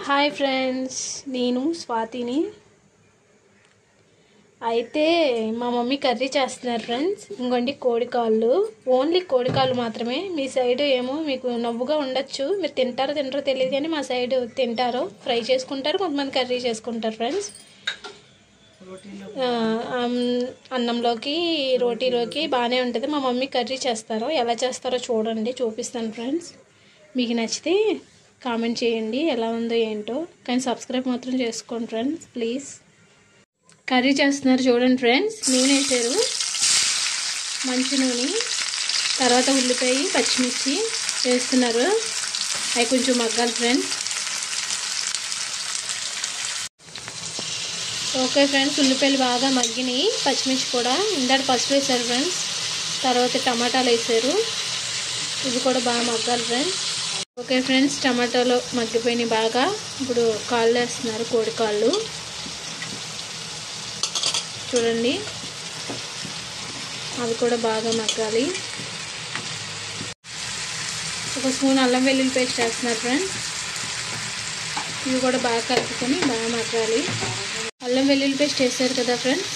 Hi friends, నేను స్వాతిని. అయితే మా మమ్మీ కర్రీ చేస్తున్నారు ఫ్రెండ్స్. ఇంకోండి కోడికాళ్ళు, ఓన్లీ కోడికాళ్ళు మాత్రమే. మీ సైడ్ ఏమో మీకు నవ్వుగా ఉండొచ్చు, మీరు తింటారో తెలియదు, కానీ మా సైడ్ తింటారు, ఫ్రై చేసుకుంటారు, కొంతమంది కర్రీ చేసుకుంటారు ఫ్రెండ్స్. అన్నంలోకి రోటీలోకి బాగానే ఉంటుంది. మా మమ్మీ కర్రీ చేస్తారు, ఎలా చేస్తారో చూడండి, చూపిస్తాను ఫ్రెండ్స్. మీకు నచ్చితే కామెంట్ చేయండి ఎలా ఉందో ఏంటో, కానీ సబ్స్క్రైబ్ మాత్రం చేసుకోండి ఫ్రెండ్స్ ప్లీజ్. కర్రీ చేస్తున్నారు చూడండి ఫ్రెండ్స్. నూనె వేసారు, మంచి నూనె, తర్వాత ఉల్లిపాయ పచ్చిమిర్చి వేస్తున్నారు. అవి కొంచెం మగ్గాలి ఫ్రెండ్స్. ఓకే ఫ్రెండ్స్, ఉల్లిపాయలు బాగా మగ్గినాయి, పచ్చిమిర్చి కూడా. ఇందాక పసుపు వేసారు ఫ్రెండ్స్, తర్వాత టమాటాలు వేసారు, ఇవి కూడా బాగా మగ్గాలి ఫ్రెండ్స్. ఓకే ఫ్రెండ్స్, టమాటాలు మగ్గిపోయినాయి బాగా. ఇప్పుడు కాళ్ళు వేస్తున్నారు, కోడి కాళ్ళు చూడండి, అవి కూడా బాగా మగ్గాలి. ఒక స్పూన్ అల్లం వెల్లుల్లి పేస్ట్ వేస్తున్నారు ఫ్రెండ్స్, ఇవి కూడా బాగా కలుపుకొని బాగా మగ్గాలి. అల్లం వెల్లుల్లి పేస్ట్ వేస్తారు కదా ఫ్రెండ్స్.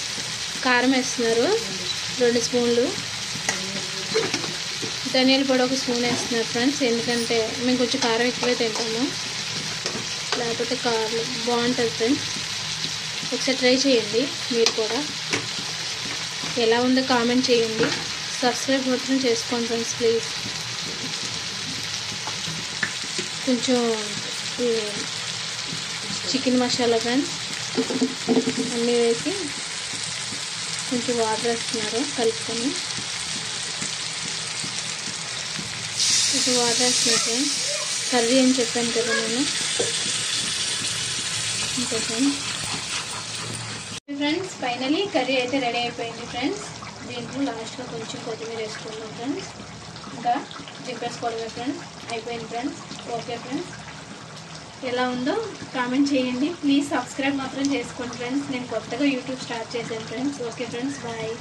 కారం వేస్తున్నారు 2 స్పూన్లు, ధనియాల పొడి 1 స్పూన్ వేస్తున్నారు ఫ్రెండ్స్, ఎందుకంటే మేము కొంచెం కారం ఎక్కువే తింటాము, లేకపోతే కారం బాగుంటుంది ఫ్రెండ్స్. ఒకసారి ట్రై చేయండి మీరు కూడా, ఎలా ఉందో కామెంట్ చేయండి. సబ్స్క్రైబ్ మాత్రం చేసుకోండి ఫ్రెండ్స్ ప్లీజ్. కొంచెం చికెన్ మసాలా ఫ్రెండ్స్ అన్నీ వేసి కొంచెం వాటర్ వేస్తున్నారు కలుపుకొని. కొంచెం వాటర్ వేస్తున్నారు ఫ్రెండ్స్. కర్రీ అని చెప్పాను కదా నేను. ఇంకా ఫ్రెండ్స్ ఫైనలీ కర్రీ అయితే రెడీ అయిపోయింది ఫ్రెండ్స్. దీంట్లో లాస్ట్లో కొంచెం కొత్తిమీర వేసుకున్నాం ఫ్రెండ్స్, ఇంకా దింపేసుకోవడమే ఫ్రెండ్స్. అయిపోయింది ఫ్రెండ్స్. ఓకే ఫ్రెండ్స్, ఎలా ఉందో కామెంట్ చేయండి ప్లీజ్. సబ్స్క్రైబ్ మాత్రం చేసుకోండి ఫ్రెండ్స్, నేను కొత్తగా యూట్యూబ్ స్టార్ట్ చేశాను ఫ్రెండ్స్. Okay friends, bye.